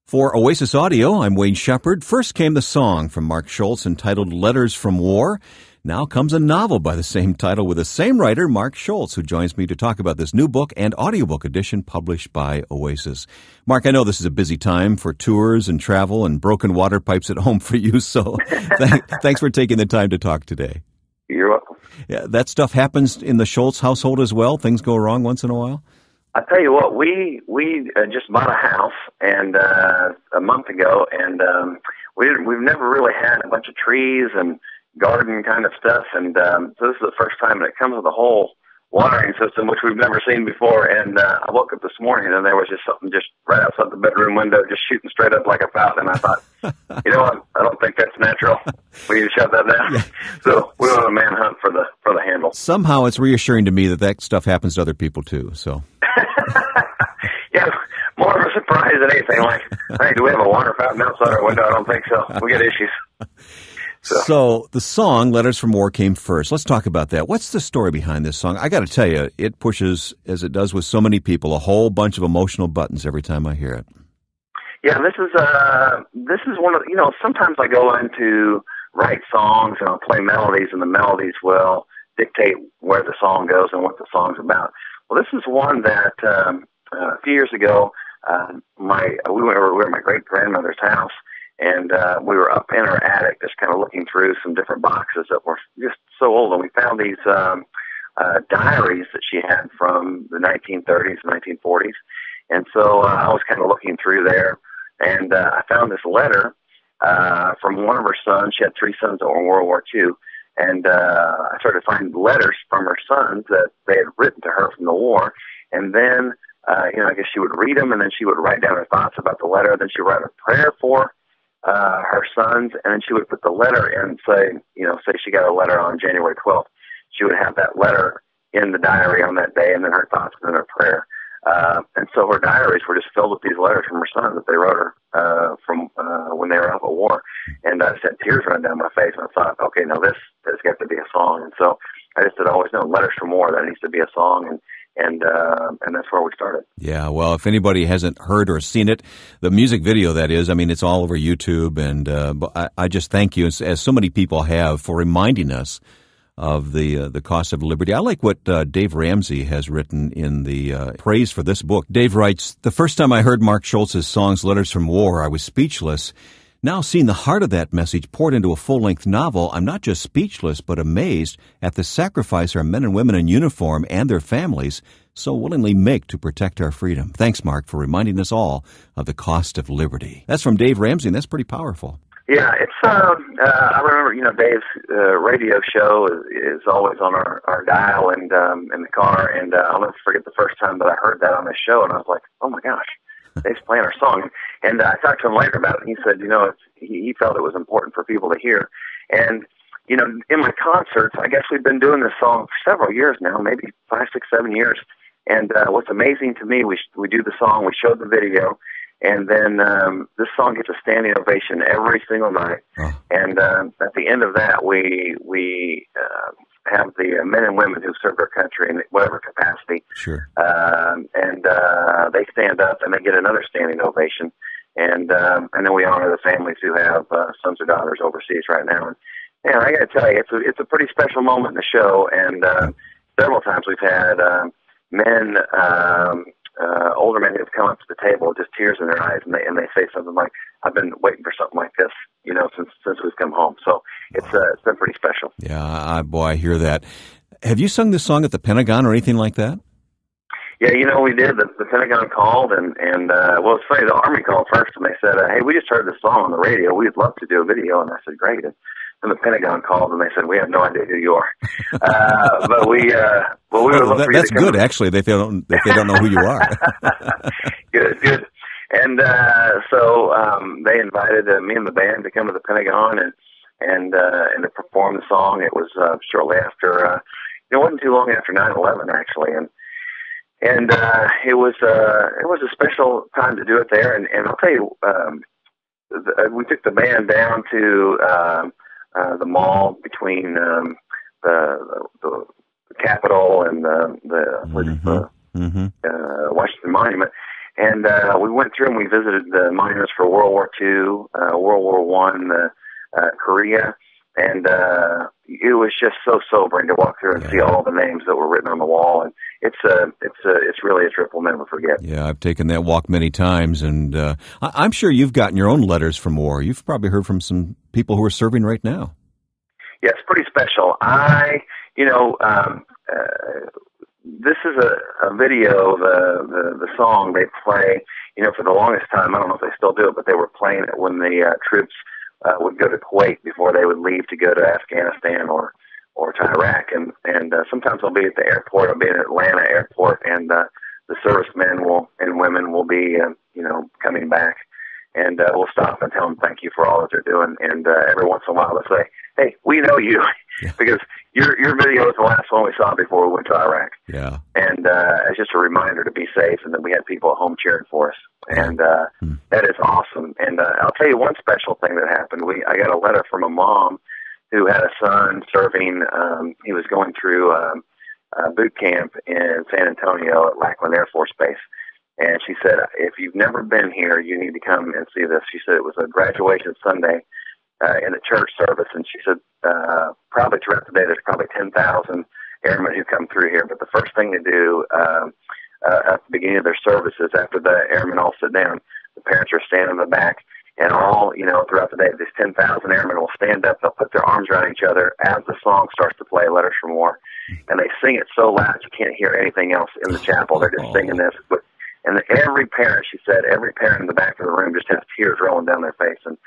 For Oasis Audio, I'm Wayne Shepherd. First came the song from Mark Schultz entitled Letters from War. Now comes a novel by the same title with the same writer, Mark Schultz, who joins me to talk about this new book and audiobook edition published by Oasis. Mark, I know this is a busy time for tours and travel and broken water pipes at home for you, so thanks for taking the time to talk today. You're welcome. Yeah, that stuff happens in the Schultz household as well? Things go wrong once in a while? I tell you what, we just bought a house and a month ago, and we've never really had a bunch of trees and garden kind of stuff, and so this is the first time that it comes with a whole watering system, which we've never seen before. And I woke up this morning and there was just something just right outside the bedroom window, just shooting straight up like a fountain. And I thought, you know what? I don't think that's natural. We need to shut that down. Yeah. So we went on a manhunt for the handle. Somehow it's reassuring to me that stuff happens to other people too. So. Yeah, more of a surprise than anything. Like, hey, do we have a water fountain outside our window? I don't think so. We got issues. So the song, Letters from War, came first. Let's talk about that. What's the story behind this song? I got to tell you, it pushes, as it does with so many people, a whole bunch of emotional buttons every time I hear it. Yeah, this is one of, sometimes I go in to write songs and I'll play melodies, and the melodies will dictate where the song goes and what the song's about. Well, this is one that a few years ago, we were at my great-grandmother's house, and we were up in her attic just kind of looking through some different boxes that were just so old, and we found these diaries that she had from the 1930s, 1940s. And so I was kind of looking through there, and I found this letter from one of her sons. She had 3 sons that were in World War II. And I started finding letters from her sons that they had written to her from the war. And then, I guess she would read them, and then she would write down her thoughts about the letter. Then she would write a prayer for her sons, and then she would put the letter in, say she got a letter on January 12th. She would have that letter in the diary on that day, and then her thoughts and then her prayer. And so her diaries were just filled with these letters from her sons that they wrote her from when they were out of war. And I just had tears running down my face, and I thought, okay, now this has got to be a song. And so I just had always known Letters from War, that needs to be a song, and that's where we started. Yeah, well, if anybody hasn't heard or seen it, the music video, that is, I mean, it's all over YouTube, and I just thank you, as so many people have, for reminding us of the cost of liberty. I like what Dave Ramsey has written in the praise for this book. Dave writes, "The first time I heard Mark Schultz's songs, Letters from War, I was speechless. Now seeing the heart of that message poured into a full-length novel, I'm not just speechless, but amazed at the sacrifice our men and women in uniform and their families so willingly make to protect our freedom. Thanks, Mark, for reminding us all of the cost of liberty." That's from Dave Ramsey, and that's pretty powerful. Yeah, it's, I remember, Dave's radio show is always on our dial and in the car, and I'll never forget the first time that I heard that on the show, and I was like, oh my gosh, Dave's playing our song. And I talked to him later about it, and he said, he felt it was important for people to hear. And, in my concerts, I guess we've been doing this song for several years now, maybe 5, 6, 7 years. And what's amazing to me, we do the song, we showed the video, and then this song gets a standing ovation every single night. Oh. And at the end of that, we have the men and women who served our country in whatever capacity. Sure. And they stand up and they get another standing ovation. And then we honor the families who have sons or daughters overseas right now. And I got to tell you, it's a pretty special moment in the show. And several times we've had men, older men who've come up to the table with just tears in their eyes, and they say something like, "I've been waiting for something like this, since we've come home." So it's been pretty special. Yeah, I hear that. Have you sung this song at the Pentagon or anything like that? Yeah, we did. The Pentagon called, and well, it's funny, the Army called first, and they said, "Hey, we just heard this song on the radio. We'd love to do a video." And I said, "Great." And the Pentagon called, and they said, "We have no idea who you are." But we would love for you that's to come. good, actually, if they don't know who you are. Good. And so they invited me and the band to come to the Pentagon and to perform the song. It was shortly after, it wasn't too long after 9/11, actually, and it was a special time to do it there. And I'll tell you, we took the band down to the mall between the Capitol and the Washington Monument, And we went through and we visited the monuments for World War II, World War One, Korea, and it was just so sobering to walk through and see all the names that were written on the wall. And it's really a trip we'll never forget. Yeah, I've taken that walk many times, and I'm sure you've gotten your own letters from war. You've probably heard from some people who are serving right now. Yeah, it's pretty special. This is a video, the song they play, for the longest time. I don't know if they still do it, but they were playing it when the troops would go to Kuwait before they would leave to go to Afghanistan or to Iraq. And sometimes I'll be at the airport. I'll be at Atlanta airport, and the servicemen and women will be, coming back. And we'll stop and tell them thank you for all that they're doing. And every once in a while they'll say, hey, we know you, because your video is the last one we saw before we went to Iraq. Yeah. And it's just a reminder to be safe, and that we had people at home cheering for us. And that is awesome. And I'll tell you one special thing that happened. I got a letter from a mom who had a son serving. He was going through boot camp in San Antonio at Lackland Air Force Base. And she said, if you've never been here, you need to come and see this. She said it was a graduation Sunday in a church service. And she said, probably throughout the day, there's probably 10,000 airmen who come through here. But the first thing they do at the beginning of their services, after the airmen all sit down, the parents are standing in the back. And all, throughout the day, these 10,000 airmen will stand up. They'll put their arms around each other as the song starts to play, Letters from War. And they sing it so loud you can't hear anything else in the chapel. They're just singing this. And every parent, she said, every parent in the back of the room just has tears rolling down their face. And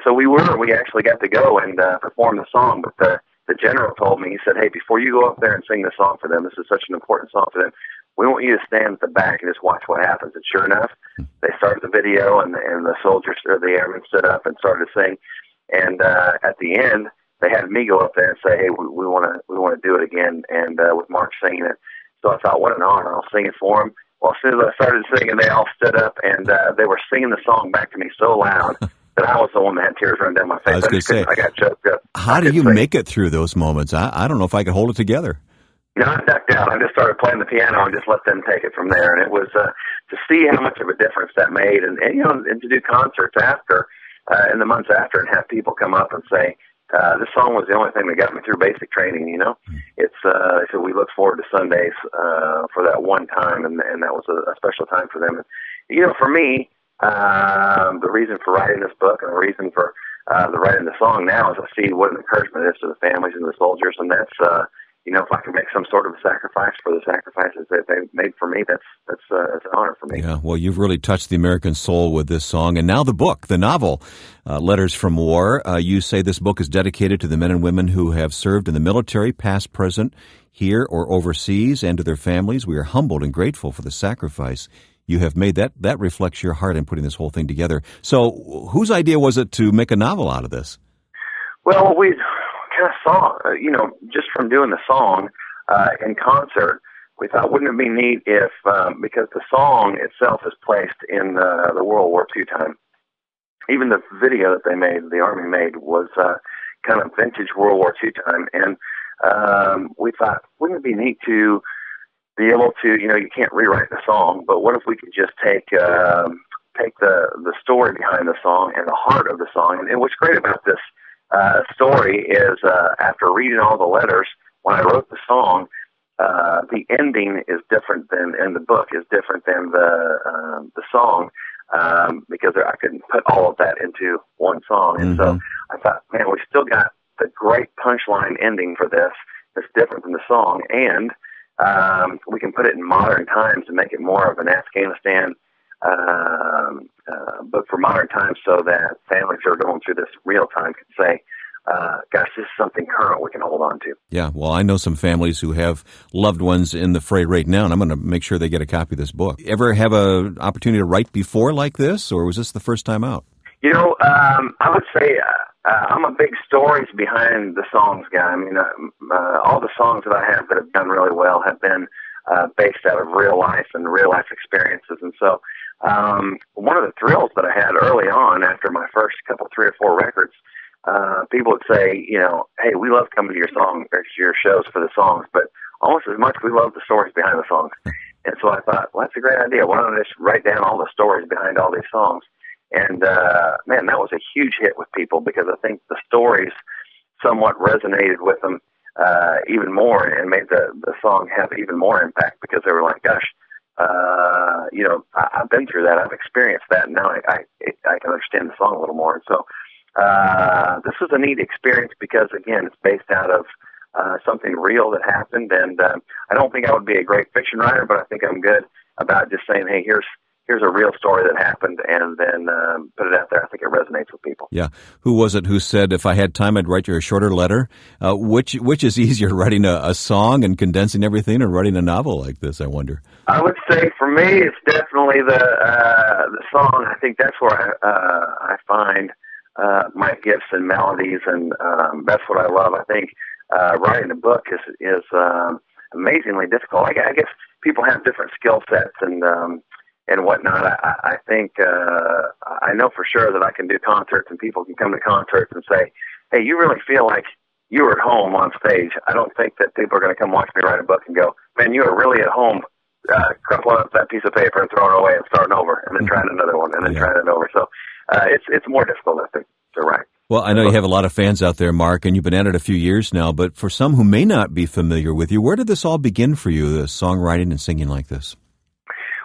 so we actually got to go and perform the song. But the general told me, he said, hey, before you go up there and sing the song for them, this is such an important song for them, we want you to stand at the back and just watch what happens. And sure enough, they started the video, and the soldiers or the airmen stood up and started to sing. And at the end, they had me go up there and say, hey, we want to do it again, and with Mark singing it. So I thought, what an honor. I'll sing it for them. Well, as soon as I started singing, they all stood up, and they were singing the song back to me so loud that I was the one that had tears running down my face. I was going to say, I got choked up. How do you make it through those moments? I don't know if I could hold it together. No, I ducked out. I just started playing the piano and just let them take it from there. And it was to see how much of a difference that made, and to do concerts after, in the months after, and have people come up and say, this song was the only thing that got me through basic training, It's so we look forward to Sundays for that one time, and that was a special time for them. And, for me, the reason for writing this book and the reason for writing the song now is I see what an encouragement it is to the families and the soldiers, and that's if I can make some sort of a sacrifice for the sacrifices that they made for me, that's an honor for me. Yeah, well, you've really touched the American soul with this song. And now the book, the novel, Letters from War. You say this book is dedicated to the men and women who have served in the military, past, present, here or overseas, and to their families. We are humbled and grateful for the sacrifice you have made. That reflects your heart in putting this whole thing together. So whose idea was it to make a novel out of this? Well, we kind of saw, just from doing the song in concert, we thought, wouldn't it be neat if, because the song itself is placed in the World War II time. Even the video that the Army made, was kind of vintage World War II time. And we thought, wouldn't it be neat to be able to, you can't rewrite the song, but what if we could just take the story behind the song and the heart of the song. And what's great about this story is after reading all the letters, when I wrote the song, the ending is different than, and the book is different than the song, because I couldn't put all of that into one song. And so I thought, man, we still got the great punchline ending for this that's different than the song, and we can put it in modern times and make it more of an Afghanistan book for modern times, so that families who are going through this real time can say, gosh, this is something current we can hold on to. Yeah, well, I know some families who have loved ones in the fray right now, and I'm going to make sure they get a copy of this book. Ever have an opportunity to write before like this, or was this the first time out? I would say I'm a big stories behind the songs guy. I mean, all the songs that I have that have done really well have been based out of real life and real life experiences. And so one of the thrills that I had early on after my first couple, 3 or 4 records, people would say, hey, we love coming to your shows for the songs, but almost as much we love the stories behind the songs. And so I thought, well, that's a great idea. Why don't I just write down all the stories behind all these songs? And, man, that was a huge hit with people because I think the stories somewhat resonated with them even more and made the song have even more impact because they were like, gosh, I've been through that. I've experienced that. And now I can understand the song a little more. And so this was a neat experience because, again, it's based out of something real that happened. And I don't think I would be a great fiction writer, but I think I'm good about just saying, hey, here's a real story that happened, and then put it out there. I think it resonates with people. Yeah. Who was it who said, if I had time, I'd write you a shorter letter? Which is easier, writing a song and condensing everything, or writing a novel like this, I wonder? I would say for me, it's definitely the song. I think that's where I find my gifts and melodies, and that's what I love. I think writing a book is amazingly difficult. I guess people have different skill sets and whatnot. I think I know for sure that I can do concerts, and people can come to concerts and say, hey, you really feel like you were at home on stage. I don't think that people are going to come watch me write a book and go, man, you are really at home, crumpling up that piece of paper and throwing it away and starting over, and then trying another one, and then trying it over. So it's more difficult, I think, to write. Well, I know you have a lot of fans out there, Mark, and you've been at it a few years now, but for some who may not be familiar with you, where did this all begin for you, the songwriting and singing like this?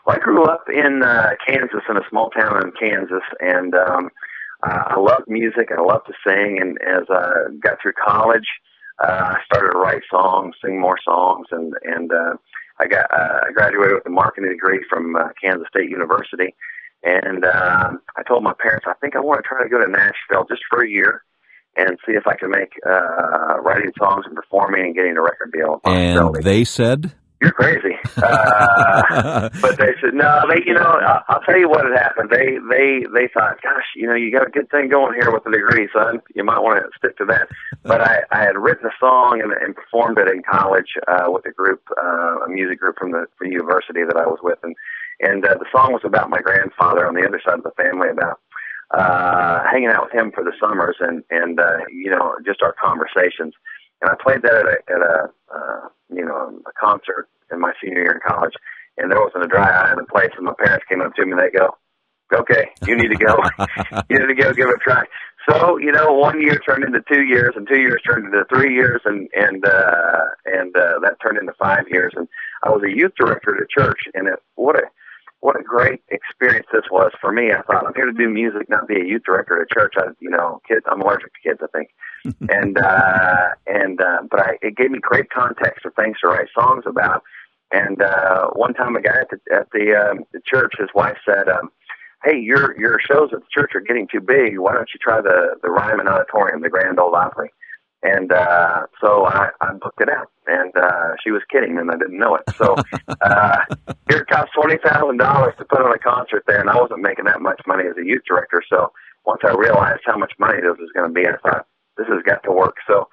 Well, I grew up in Kansas, in a small town in Kansas, and I loved music, and I loved to sing, and as I got through college, I started to write songs, sing more songs, and I graduated with a marketing degree from Kansas State University, and I told my parents, I think I want to try to go to Nashville just for a year and see if I can make writing songs and performing and getting a record deal. And they said? You're crazy. But they said, no, I'll tell you what had happened. They thought, gosh, you got a good thing going here with the degree, son. You might want to stick to that. But I had written a song and performed it in college with a group, a music group from the university that I was with. And the song was about my grandfather on the other side of the family, about hanging out with him for the summers and just our conversations. And I played that at a concert in my senior year in college, and there wasn't a dry eye in the place, and my parents came up to me and they go, okay, you need to go. You need to go give it a try. So, 1 year turned into 2 years, and 2 years turned into 3 years, and that turned into 5 years. And I was a youth director at a church, and what a great experience this was for me. I thought, I'm here to do music, not be a youth director at a church. Kids, I'm allergic to kids, I think. But it gave me great context for things to write songs about. And one time, a guy at the church, his wife said, "Hey, your shows at the church are getting too big. Why don't you try the Ryman Auditorium, the Grand Ole Opry?" And so I booked it out, and she was kidding, and I didn't know it. So here it cost $20,000 to put on a concert there, and I wasn't making that much money as a youth director. So once I realized how much money this was going to be, I thought, this has got to work. So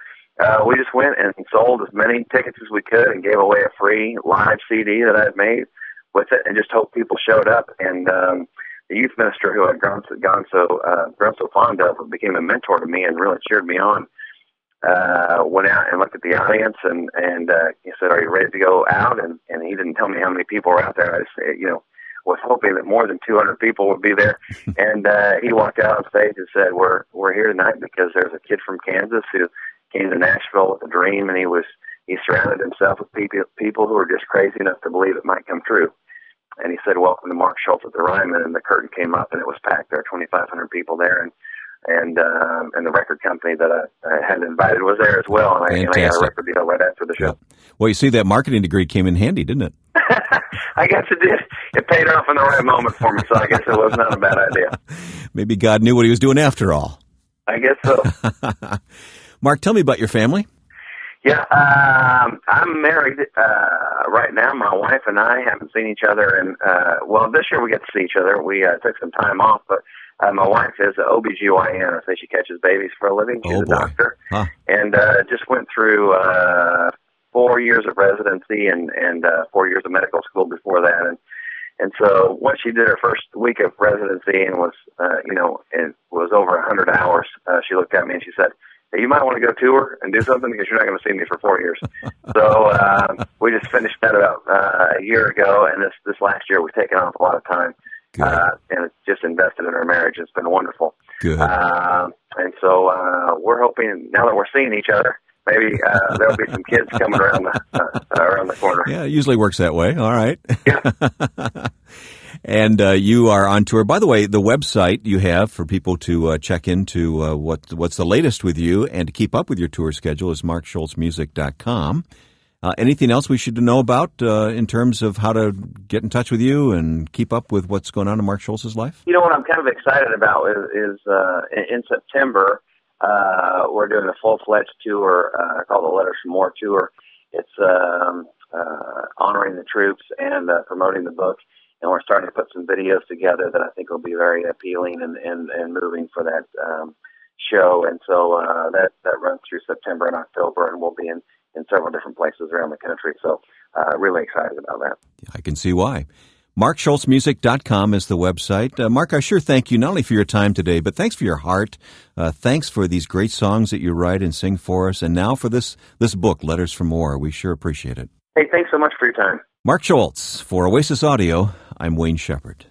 we just went and sold as many tickets as we could and gave away a free live CD that I had made with it, and just hoped people showed up. And the youth minister who I'd grown so fond of became a mentor to me and really cheered me on. Went out and looked at the audience and he said, "Are you ready to go out?" And he didn't tell me how many people were out there. I just, was hoping that more than 200 people would be there. And he walked out on stage and said, "We're here tonight because there's a kid from Kansas who came to Nashville with a dream, and he surrounded himself with people who were just crazy enough to believe it might come true." And he said, "Welcome to Mark Schultz at the Ryman," and the curtain came up and it was packed. There were 2,500 people there, and the record company that I had invited was there as well, and I got a record deal right after the show. Yeah. Well, you see, that marketing degree came in handy, didn't it? I guess it did. It paid off in the right moment for me, so I guess it was not a bad idea. Maybe God knew what he was doing after all. I guess so. Mark, tell me about your family. Yeah, I'm married right now. My wife and I haven't seen each other, and this year we get to see each other. We took some time off, but my wife is an OBGYN. I say she catches babies for a living. She's a doctor, and just went through 4 years of residency and 4 years of medical school before that. And so once she did her first week of residency and was, it was over 100 hours, she looked at me and she said, you might want to go tour and do something because you're not going to see me for 4 years. So we just finished that about a year ago, and this last year we've taken off a lot of time. And it's just invested in our marriage. It's been wonderful. Good. And so we're hoping, now that we're seeing each other, maybe there'll be some kids coming around the corner. Yeah, it usually works that way. All right. Yeah. And you are on tour. By the way, the website you have for people to check into what's the latest with you and to keep up with your tour schedule is markschultzmusic.com. Anything else we should know about in terms of how to get in touch with you and keep up with what's going on in Mark Schultz's life? You know what I'm kind of excited about is in September, we're doing a full-fledged tour called the Letters from War Tour. It's honoring the troops and promoting the book. And we're starting to put some videos together that I think will be very appealing and moving for that show. And so that runs through September and October, and we'll be in several different places around the country. So really excited about that. I can see why. MarkSchultzMusic.com is the website. Mark, I sure thank you not only for your time today, but thanks for your heart. Thanks for these great songs that you write and sing for us. And now for this book, Letters from War. We sure appreciate it. Hey, thanks so much for your time. Mark Schultz. For Oasis Audio, I'm Wayne Shepherd.